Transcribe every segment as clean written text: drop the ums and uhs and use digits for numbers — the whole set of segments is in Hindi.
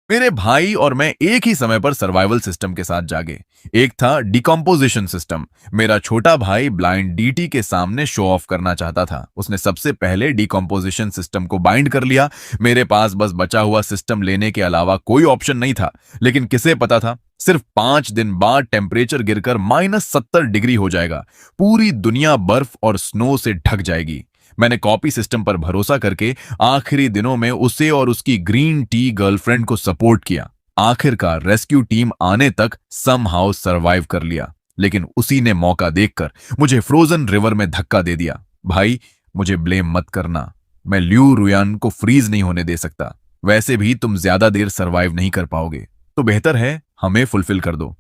मेरे भाई और मैं एक ही समय पर सर्वाइवल सिस्टम के साथ जागे। एक था डिकम्पोजिशन सिस्टम। मेरा छोटा भाई ब्लाइंड डीटी के सामने शो ऑफ करना चाहता था। उसने सबसे पहले डिकम्पोजिशन सिस्टम को बाइंड कर लिया। मेरे पास बस बचा हुआ सिस्टम लेने के अलावा कोई ऑप्शन नहीं था। लेकिन किसे पता था, सिर्फ 5 दिन बाद टेम्परेचर गिरकर -70 डिग्री हो जाएगा। पूरी दुनिया बर्फ और स्नो से ढक जाएगी। मैंने कॉपी सिस्टम पर भरोसा करके आखिरी दिनों में उसे और उसकी ग्रीन टी गर्लफ्रेंड को सपोर्ट किया। आखिरकार रेस्क्यू टीम आने तक समहाउ सरवाइव कर लिया। लेकिन उसी ने मौका देखकर मुझे फ्रोजन रिवर में धक्का दे दिया। भाई, मुझे ब्लेम मत करना। मैं ल्यू रुयान को फ्रीज नहीं होने दे सकता। वैसे भी तुम ज्यादा देर सरवाइव नहीं कर पाओगे, तो बेहतर है हमें फुलफिल कर दो।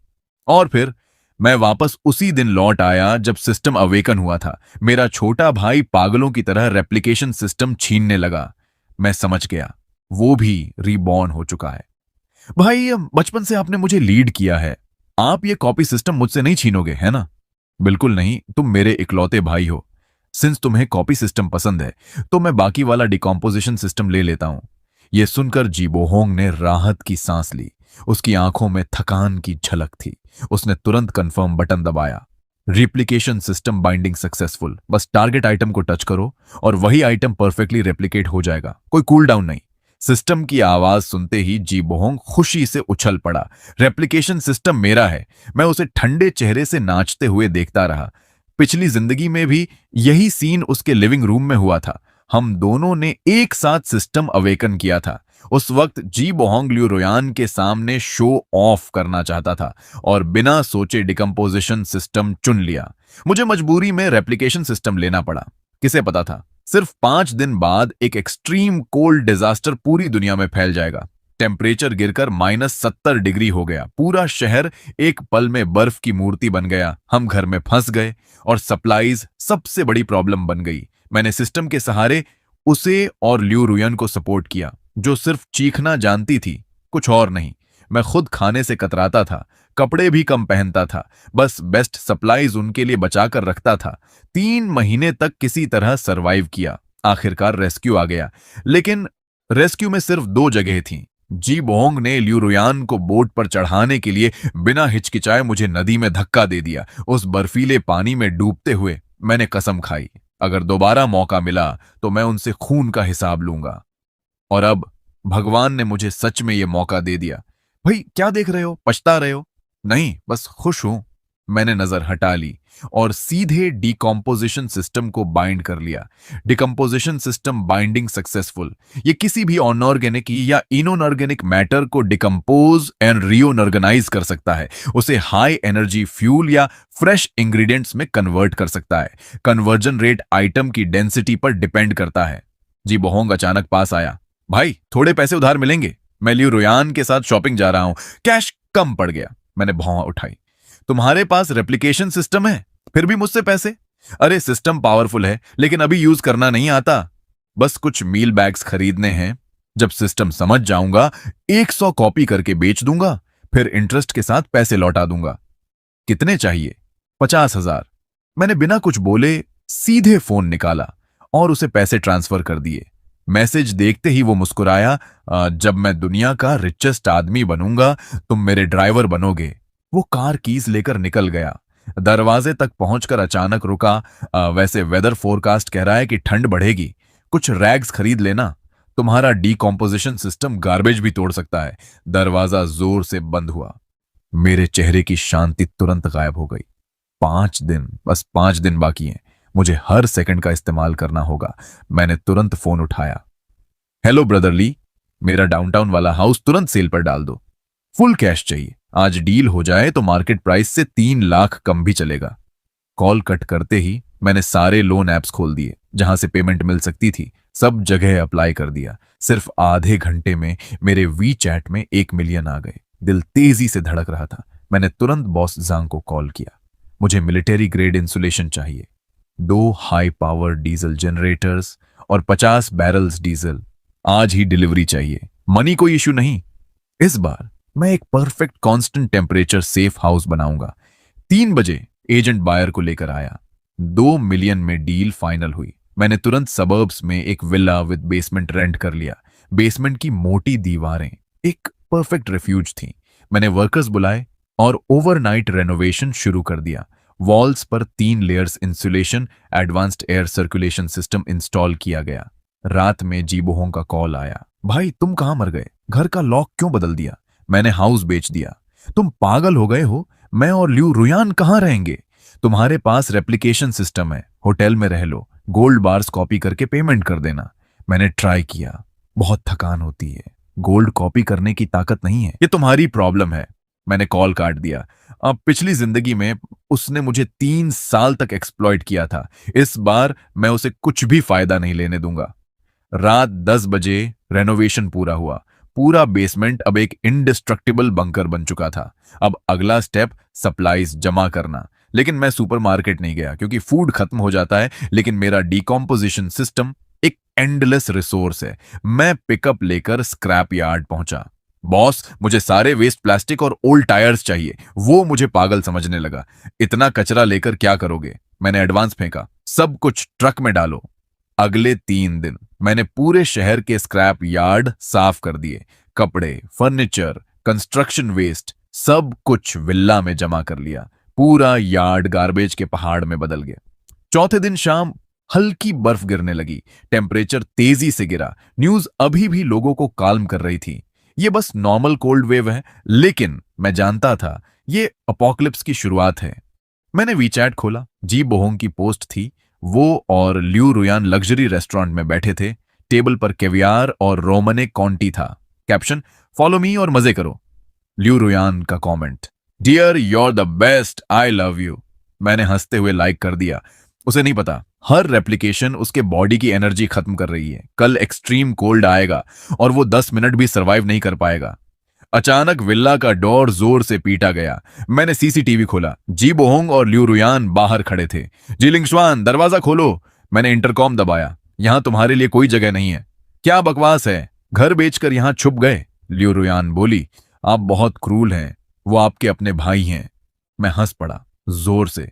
और फिर मैं वापस उसी दिन लौट आया जब सिस्टम अवेकन हुआ था। मेरा छोटा भाई पागलों की तरह रेप्लिकेशन सिस्टम छीनने लगा। मैं समझ गया, वो भी रीबॉर्न हो चुका है। भाई, बचपन से आपने मुझे लीड किया है। आप ये कॉपी सिस्टम मुझसे नहीं छीनोगे, है ना? बिल्कुल नहीं, तुम मेरे इकलौते भाई हो। सिंस तुम्हें कॉपी सिस्टम पसंद है, तो मैं बाकी वाला डिकम्पोजिशन सिस्टम ले लेता हूं। यह सुनकर जीबोहोंग ने राहत की सांस ली। उसकी आंखों में थकान की झलक थी। उसने तुरंत कंफर्म बटन दबाया। Replication system binding successful. बस टारगेट आइटम को टच करो और वही आइटम परफेक्टली रेप्लिकेट हो जाएगा। कोई कूल डाउन नहीं। सिस्टम की आवाज सुनते ही जीबोहोंग खुशी से उछल पड़ा। रेप्लिकेशन सिस्टम मेरा है। मैं उसे ठंडे चेहरे से नाचते हुए देखता रहा। पिछली जिंदगी में भी यही सीन उसके लिविंग रूम में हुआ था। हम दोनों ने एक साथ सिस्टम अवेकन किया था। उस वक्त जीबोहोंग ल्यू रोयान के सामने शो ऑफ करना चाहता था और बिना सोचे डिकम्पोजिशन सिस्टम चुन लिया। मुझे मजबूरी में रेप्लिकेशन सिस्टम लेना पड़ा। किसे पता था, सिर्फ 5 दिन बाद एक एक्सट्रीम कोल्ड डिजास्टर पूरी दुनिया में फैल जाएगा। टेम्परेचर गिरकर -70 डिग्री हो गया। पूरा शहर एक पल में बर्फ की मूर्ति बन गया। हम घर में फंस गए और सप्लाईज सबसे बड़ी प्रॉब्लम बन गई। मैंने सिस्टम के सहारे उसे और ल्यू रुयन को सपोर्ट किया, जो सिर्फ चीखना जानती थी, कुछ और नहीं। मैं खुद खाने से कतराता था, कपड़े भी कम पहनता था, बस बेस्ट सप्लाईज उनके लिए बचाकर रखता था। 3 महीने तक किसी तरह सरवाइव किया। आखिरकार रेस्क्यू आ गया। लेकिन रेस्क्यू में सिर्फ 2 जगह थी। जी बोंग ने ल्यू रुयान को बोट पर चढ़ाने के लिए बिना हिचकिचाए मुझे नदी में धक्का दे दिया। उस बर्फीले पानी में डूबते हुए मैंने कसम खाई, अगर दोबारा मौका मिला तो मैं उनसे खून का हिसाब लूंगा। और अब भगवान ने मुझे सच में यह मौका दे दिया। भाई, क्या देख रहे हो? पछता रहे हो? नहीं, बस खुश हूं। मैंने नजर हटा ली और सीधे डिकम्पोजिशन सिस्टम को बाइंड कर लिया। Decomposition system binding successful. ये किसी भी अनऑर्गेनिक या इनऑर्गेनिक मैटर को डिकम्पोज एंड रिओनऑर्गेनाइज कर सकता है। उसे हाई एनर्जी फ्यूल या फ्रेश इंग्रेडिएंट्स में कन्वर्ट कर सकता है। कन्वर्जन रेट आइटम की डेंसिटी पर डिपेंड करता है। जी बोहोंग अचानक पास आया। भाई, थोड़े पैसे उधार मिलेंगे? मैं लियो रोयान के साथ शॉपिंग जा रहा हूं, कैश कम पड़ गया। मैंने भौं उठाई। तुम्हारे पास रेप्लिकेशन सिस्टम है, फिर भी मुझसे पैसे? अरे, सिस्टम पावरफुल है, लेकिन अभी यूज करना नहीं आता। बस कुछ मील बैग्स खरीदने हैं। जब सिस्टम समझ जाऊंगा, 100 कॉपी करके बेच दूंगा, फिर इंटरेस्ट के साथ पैसे लौटा दूंगा। कितने चाहिए? 50,000। मैंने बिना कुछ बोले सीधे फोन निकाला और उसे पैसे ट्रांसफर कर दिए। मैसेज देखते ही वो मुस्कुराया। जब मैं दुनिया का रिचेस्ट आदमी बनूंगा, तुम मेरे ड्राइवर बनोगे। वो कार कीज लेकर निकल गया। दरवाजे तक पहुंचकर अचानक रुका। वैसे वेदर फोरकास्ट कह रहा है कि ठंड बढ़ेगी, कुछ रैग्स खरीद लेना। तुम्हारा डिकम्पोजिशन सिस्टम गार्बेज भी तोड़ सकता है। दरवाजा जोर से बंद हुआ। मेरे चेहरे की शांति तुरंत गायब हो गई। 5 दिन, बस 5 दिन बाकी हैं। मुझे हर सेकंड का इस्तेमाल करना होगा। मैंने तुरंत फोन उठाया। हेलो ब्रदर ली, मेरा डाउनटाउन वाला हाउस तुरंत सेल पर डाल दो। फुल कैश चाहिए। आज डील हो जाए तो मार्केट प्राइस से 3 लाख कम भी चलेगा। कॉल कट करते ही मैंने सारे लोन ऐप्स खोल दिए जहां से पेमेंट मिल सकती थी। सब जगह अप्लाई कर दिया। सिर्फ आधे घंटे में मेरे वी चैट में 1 मिलियन आ गए। दिल तेजी से धड़क रहा था। मैंने तुरंत बॉस जांग को कॉल किया। मुझे मिलिट्री ग्रेड इंसुलेशन चाहिए, 2 हाई पावर डीजल जनरेटर्स और 50 बैरल्स डीजल। आज ही डिलीवरी चाहिए। मनी कोई इशू नहीं। इस बार मैं एक perfect constant temperature safe house बनाऊंगा। 3 बजे एजेंट बायर को लेकर आया। 2 मिलियन में डील फाइनल हुई। मैंने तुरंत सबर्ब्स में एक विला विद बेसमेंट रेंट कर लिया। बेसमेंट की मोटी दीवारें, एक परफेक्ट रिफ्यूज थी। मैंने वर्कर्स बुलाए और ओवरनाइट रेनोवेशन शुरू कर दिया। वॉल्स पर 3 layers insulation, advanced air circulation system install किया गया। रात में जीबोहों का कॉल आया, भाई तुम कहां मर गए, घर का लॉक क्यों बदल दिया? मैंने हाउस बेच दिया। तुम पागल हो गए हो, मैं और ल्यू रुयान कहां रहेंगे? तुम्हारे पास रेप्लिकेशन सिस्टम है, होटल में रह लो, गोल्ड बार्स कॉपी करके पेमेंट कर देना। मैंने ट्राई किया, बहुत थकान होती है, गोल्ड कॉपी करने की ताकत नहीं है, ये तुम्हारी प्रॉब्लम है। मैंने कॉल काट दिया। अब पिछली जिंदगी में उसने मुझे 3 साल तक एक्सप्लॉइट किया था, इस बार मैं उसे कुछ भी फायदा नहीं लेने दूंगा। रात 10 बजे रेनोवेशन पूरा हुआ। पूरा बेसमेंट अब एक इंडिस्ट्रक्टिबल बंकर बन चुका था। अब अगला स्टेप सप्लाईज जमा करना। लेकिन मैं सुपरमार्केट नहीं गया क्योंकि फूड खत्म हो जाता है, लेकिन मेरा डिकम्पोजिशन सिस्टम एक एंडलेस रिसोर्स है। मैं पिकअप लेकर स्क्रैप यार्ड पहुंचा। बॉस, मुझे सारे वेस्ट प्लास्टिक और ओल्ड टायर्स चाहिए। वो मुझे पागल समझने लगा। इतना कचरा लेकर क्या करोगे? मैंने एडवांस फेंका, सब कुछ ट्रक में डालो। अगले 3 दिन मैंने पूरे शहर के स्क्रैप यार्ड साफ कर दिए। कपड़े, फर्नीचर, कंस्ट्रक्शन वेस्ट सब कुछ विल्ला में जमा कर लिया। पूरा यार्ड गार्बेज के पहाड़ में बदल गया। चौथे दिन शाम हल्की बर्फ गिरने लगी। टेम्परेचर तेजी से गिरा। न्यूज अभी भी लोगों को काल्म कर रही थी। ये बस नॉर्मल कोल्ड वेव है, लेकिन मैं जानता था ये अपोकलिप्स की शुरुआत है। मैंने वीचैट खोला। जी बोहोंग की पोस्ट थी। वो और ल्यू रुयान लग्जरी रेस्टोरेंट में बैठे थे। टेबल पर कैवियार और रोमने कॉन्टी था। कैप्शन, फॉलो मी और मजे करो। ल्यू रुयान का comment, dear you're the best, I love you. मैंने हंसते हुए लाइक कर दिया। उसे नहीं पता, हर रेप्लिकेशन उसके बॉडी की एनर्जी खत्म कर रही है। कल एक्सट्रीम कोल्ड आएगा और वो 10 मिनट भी सरवाइव नहीं कर पाएगा। अचानक विल्ला का डोर जोर से पीटा गया। मैंने सीसीटीवी खोला। जी बोहोंग और ल्यू रुयान बाहर खड़े थे। जी लिंगशुआन, दरवाजा खोलो। मैंने इंटरकॉम दबाया। यहां तुम्हारे लिए कोई जगह नहीं है। क्या बकवास है, घर बेचकर यहां छुप गए? ल्यू रुयान बोली, आप बहुत क्रूल हैं, वो आपके अपने भाई हैं। मैं हंस पड़ा जोर से।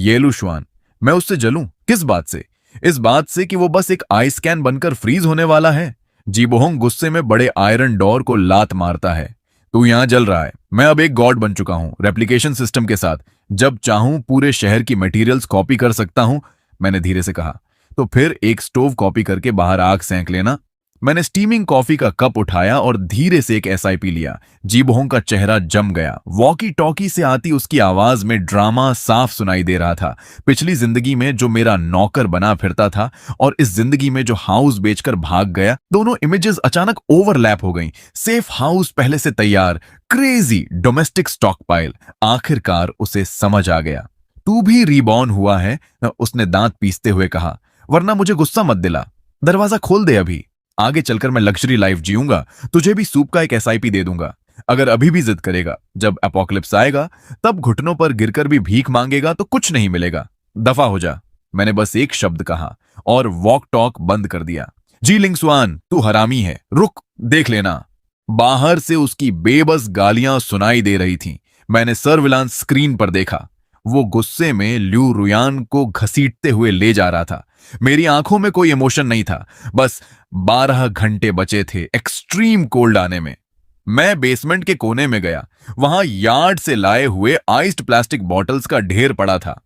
येलू शुआन, मैं उससे जलूं किस बात से? इस बात से कि वो बस एक आई स्कैन बनकर फ्रीज होने वाला है। जीबोहोंग गुस्से में बड़े आयरन डोर को लात मारता है। तू यहां जल रहा है, मैं अब एक गॉड बन चुका हूं रेप्लिकेशन सिस्टम के साथ। जब चाहूं पूरे शहर की मटेरियल्स कॉपी कर सकता हूं। मैंने धीरे से कहा, तो फिर एक स्टोव कॉपी करके बाहर आग सेंक लेना। मैंने स्टीमिंग कॉफी का कप उठाया और धीरे से एक एसआईपी लिया। जीबोहोंग का चेहरा जम गया। वॉकी टॉकी से आती उसकी आवाज में ड्रामा साफ सुनाई दे रहा था। पिछली जिंदगी में जो मेरा नौकर बना फिरता था और इस जिंदगी में जो हाउस बेचकर भाग गया, दोनों इमेजेस अचानक ओवरलैप हो गईं। सेफ हाउस पहले से तैयार, क्रेजी डोमेस्टिक स्टॉक पाइल। आखिरकार उसे समझ आ गया। तू भी रीबॉर्न हुआ है, उसने दांत पीसते हुए कहा, वरना मुझे गुस्सा मत दिला। दरवाजा खोल दे अभी। आगे चलकर मैं लग्जरी लाइफ जीऊंगा, तुझे भी सूप का एक एसआईपी दे दूंगा। अगर अभी भी जिद करेगा, जब एपोकलिप्स आएगा तब घुटनों पर गिरकर भी भीख मांगेगा तो कुछ नहीं मिलेगा। दफा हो जा। मैंने बस एक शब्द कहा और वॉक टॉक बंद कर दिया। जी लिंगसुआन, तू हरामी है, रुक देख लेना। बाहर से उसकी बेबस गालियां सुनाई दे रही थीं। मैंने सर्विलांस स्क्रीन पर देखा। वो गुस्से में ल्यू रुयान को घसीटते हुए ले जा रहा था। मेरी आंखों में कोई इमोशन नहीं था, बस 12 घंटे बचे थे एक्सट्रीम कोल्ड आने में। मैं बेसमेंट के कोने में गया। वहां यार्ड से लाए हुए आइस्ड प्लास्टिक बॉटल्स का ढेर पड़ा था।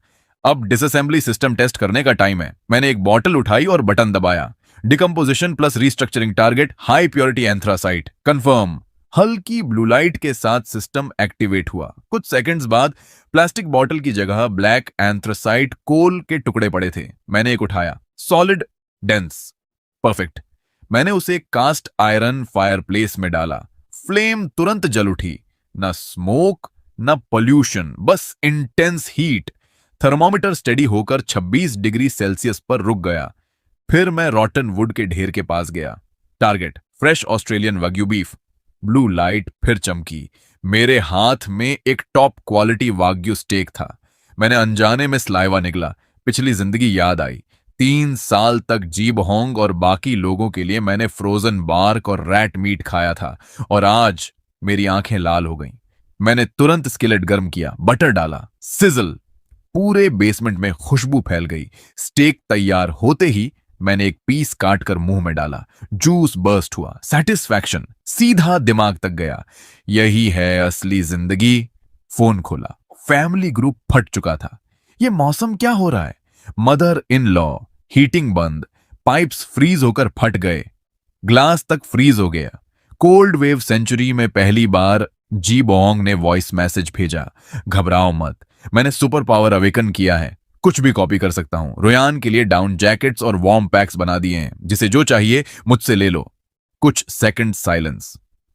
अब डिसअसेंबली सिस्टम टेस्ट करने का टाइम है। मैंने एक बॉटल उठाई और बटन दबाया। Decomposition plus restructuring target high purity anthracite confirm. हल्की ब्लू लाइट के साथ सिस्टम एक्टिवेट हुआ। कुछ सेकंड्स बाद प्लास्टिक बॉटल की जगह ब्लैक एंथ्रासाइट कोल के टुकड़े पड़े थे। मैंने एक उठाया, सॉलिड, डेंस, परफेक्ट। मैंने उसे कास्ट आयरन फायरप्लेस में डाला। फ्लेम तुरंत जल उठी। न स्मोक न पोल्यूशन, बस इंटेंस हीट। थर्मोमीटर स्टेडी होकर 26 डिग्री सेल्सियस पर रुक गया। फिर मैं रॉटन वुड के ढेर के पास गया। Target fresh Australian wagyu beef. Blue light फिर चमकी। मेरे हाथ में एक टॉप क्वालिटी वाग्यू स्टेक था। मैंने अनजाने में सलाइवा निकला। पिछली जिंदगी याद आई। 3 साल तक जीबहोंग और बाकी लोगों के लिए मैंने फ्रोजन बार्क और रैट मीट खाया था, और आज मेरी आंखें लाल हो गईं। मैंने तुरंत स्किलेट गर्म किया, बटर डाला, सिजल। पूरे बेसमेंट में खुशबू फैल गई। स्टेक तैयार होते ही मैंने एक पीस काट कर मुंह में डाला। जूस बर्स्ट हुआ, सेटिस्फैक्शन सीधा दिमाग तक गया। यही है असली जिंदगी। फोन खोला, फैमिली ग्रुप फट चुका था। ये मौसम क्या हो रहा है? मदर इन लॉ, हीटिंग बंद, पाइप्स फ्रीज होकर फट गए, ग्लास तक फ्रीज हो गया। कोल्ड वेव सेंचुरी में पहली बार जी बोंग ने वॉइस मैसेज भेजा, घबराओ मत, मैंने सुपर पावर अवेकन किया है, कुछ भी कॉपी कर सकता हूं। रोयान के लिए डाउन जैकेट्स और वार्म पैक्स बना दिए हैं, जिसे जो चाहिए मुझसे ले लो। कुछ सेकंड साइलेंस,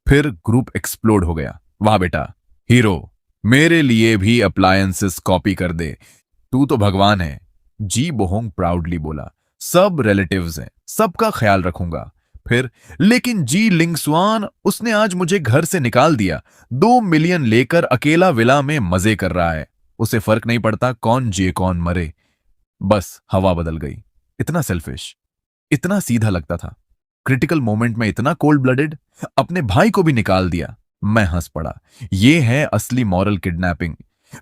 फिर ग्रुप एक्सप्लोड हो गया। वाह बेटा, हीरो, मेरे लिए भी अप्लायंसेस कॉपी कर दे, तू तो भगवान है। जी बोहोंग प्राउडली बोला, सब रिलेटिव्स हैं, सबका ख्याल रखूंगा। फिर, लेकिन जी लिंगसुआन, उसने आज मुझे घर से निकाल दिया, 2 मिलियन लेकर अकेला विला में मजे कर रहा है। उसे फर्क नहीं पड़ता कौन जिए कौन मरे। बस हवा बदल गई। इतना सेल्फिश, इतना सीधा लगता था। क्रिटिकल मोमेंट में इतना कोल्ड ब्लडेड, अपने भाई को भी निकाल दिया। मैं हंस पड़ा। यह है असली मॉरल किडनैपिंग।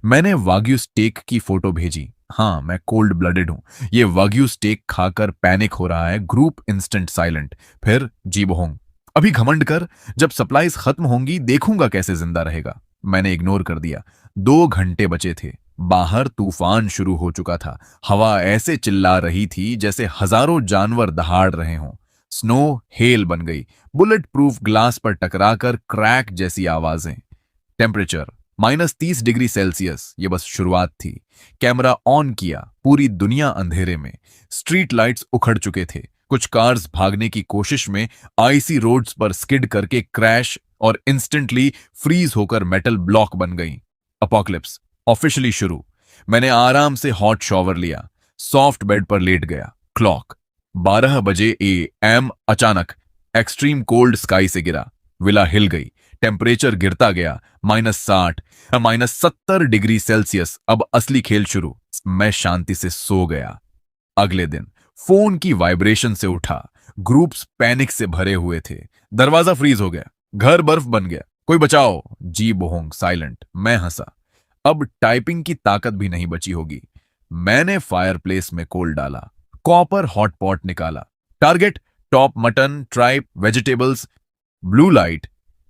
मैंने वाग्यू स्टेक की फोटो भेजी। हाँ, मैं कोल्ड ब्लडेड हूं। ये वाग्यू स्टेक खाकर पैनिक हो रहा है। Group instant silent. फिर जी बोहोंग, अभी घमंड कर, जब सप्लाईज खत्म होंगी देखूंगा कैसे जिंदा रहेगा। मैंने इग्नोर कर दिया। 2 घंटे बचे थे। बाहर तूफान शुरू हो चुका था। हवा ऐसे चिल्ला रही थी जैसे हजारों जानवर दहाड़ रहे हों। स्नो हेल बन गई, बुलेट प्रूफ ग्लास पर टकराकर क्रैक जैसी आवाजें। Temperature -30 degree Celsius. ये बस शुरुआत थी। कैमरा ऑन किया, पूरी दुनिया अंधेरे में। स्ट्रीट लाइट्स उखड़ चुके थे। कुछ कार्स भागने की कोशिश में आईसी रोड्स पर स्किड करके क्रैश और इंस्टेंटली फ्रीज होकर मेटल ब्लॉक बन गई। अपोकलिप्स ऑफिशियली शुरू। मैंने आराम से हॉट शॉवर लिया, सॉफ्ट बेड पर लेट गया। क्लॉक 12 बजे AM। अचानक एक्सट्रीम कोल्ड स्काई से गिरा। विला हिल गई, टेम्परेचर गिरता गया। -60, -70 डिग्री सेल्सियस। अब असली खेल शुरू। मैं शांति से सो गया। अगले दिन फोन की वाइब्रेशन से उठा। ग्रुप्स पैनिक से भरे हुए थे। दरवाजा फ्रीज हो गया, घर बर्फ बन गया, कोई बचाओ। जी बोहोंग साइलेंट। मैं हंसा। अब टाइपिंग की ताकत भी नहीं बची होगी। मैंने फायरप्लेस में कोल डाला, कॉपर हॉट पॉट निकाला। Target top mutton, tribe, vegetables. Blue light.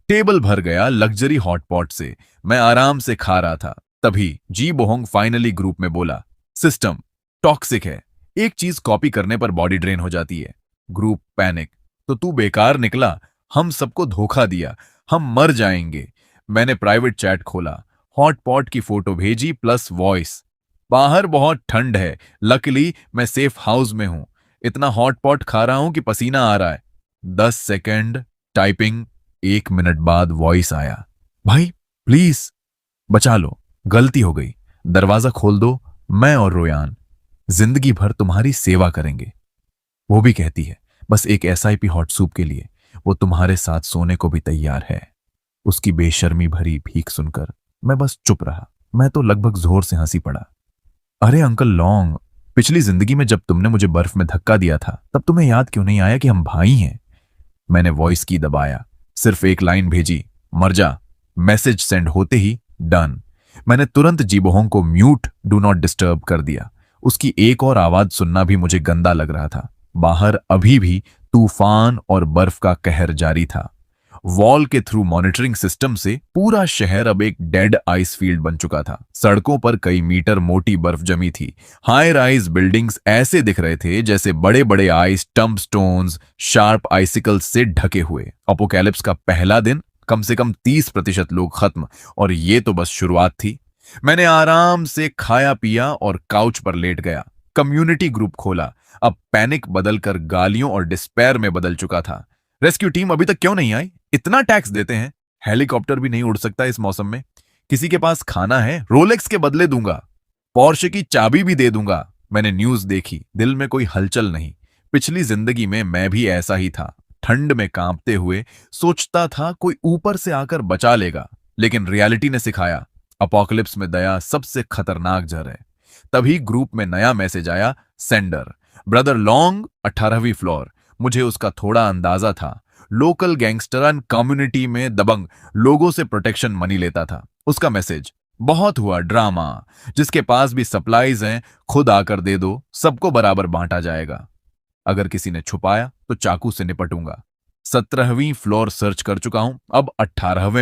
Table भर गया लग्जरी हॉट पॉट से। मैं आराम से खा रहा था। तभी जी बोहोंग फाइनली ग्रुप में बोला, सिस्टम टॉक्सिक है, एक चीज कॉपी करने पर बॉडी ड्रेन हो जाती है। Group panic. तो तू बेकार निकला, हम सबको धोखा दिया, हम मर जाएंगे। मैंने प्राइवेट चैट खोला, हॉट पॉट की फोटो भेजी प्लस वॉइस। बाहर बहुत ठंड है, लकीली मैं सेफ हाउस में हूं। इतना हॉट पॉट खा रहा हूं कि पसीना आ रहा है। 10 सेकंड टाइपिंग। 1 मिनट बाद वॉइस आया, भाई प्लीज बचा लो, गलती हो गई, दरवाजा खोल दो, मैं और रोयान जिंदगी भर तुम्हारी सेवा करेंगे। वो भी कहती है, बस एक SIP हॉट सूप के लिए वो तुम्हारे साथ सोने को भी तैयार है। उसकी बेशर्मी भरी भीख सुनकर मैं बस चुप रहा। मैं तो लगभग जोर से हंसी पड़ा। अरे अंकल लॉन्ग, पिछली जिंदगी में जब तुमने मुझे बर्फ में धक्का दिया था तब तुम्हें याद क्यों नहीं आया कि हम भाई हैं? मैंने वॉइस की दबाया, सिर्फ एक लाइन भेजी, मर जा। मैसेज सेंड होते ही डन। मैंने तुरंत जी बोहोंग को म्यूट, डू नॉट डिस्टर्ब कर दिया। उसकी एक और आवाज सुनना भी मुझे गंदा लग रहा था। बाहर अभी भी तूफान और बर्फ का कहर जारी था। वॉल के थ्रू मॉनिटरिंग सिस्टम से पूरा शहर अब एक डेड आइस फील्ड बन चुका था। सड़कों पर कई मीटर मोटी बर्फ जमी थी। हाई राइज बिल्डिंग्स ऐसे दिख रहे थे जैसे बड़े बड़े आइस टम्ब स्टोन्स शार्प आइसिकल्स से ढके हुए। अपोकैलिप्स का पहला दिन, कम से कम 30% लोग खत्म, और ये तो बस शुरुआत थी। मैंने आराम से खाया पिया और काउच पर लेट गया। कम्युनिटी ग्रुप खोला। अब पैनिक बदलकर गालियों और डिस्पेयर में बदल चुका था। रेस्क्यू टीम अभी तक क्यों नहीं आई? इतना टैक्स देते हैं, हेलीकॉप्टर भी नहीं उड़ सकता इस मौसम में। किसी के पास खाना है, रोलेक्स के बदले दूंगा, पोर्शे की चाबी भी दे दूंगा। मैंने न्यूज देखी, दिल में कोई हलचल नहीं। पिछली जिंदगी में मैं भी ऐसा ही था, ठंड में कांपते हुए सोचता था कोई ऊपर से आकर बचा लेगा। लेकिन रियलिटी ने सिखाया, अपोकलिप्स में दया सबसे खतरनाक जहर है। तभी ग्रुप में नया मैसेज आया, सेंडर ब्रदर लॉन्ग, 18वीं फ्लोर। मुझे उसका थोड़ा अंदाजा था। लोकल गैंगस्टरन कम्युनिटी में दबंग लोगों से प्रोटेक्शन मनी लेता था। उसका मैसेज, बहुत हुआ ड्रामा, जिसके पास भी सप्लाईज हैं खुद आकर दे दो, सबको बराबर बांटा जाएगा। अगर किसी ने छुपाया तो चाकू से निपटूंगा। 17वीं फ्लोर सर्च कर चुका हूं, अब 18वें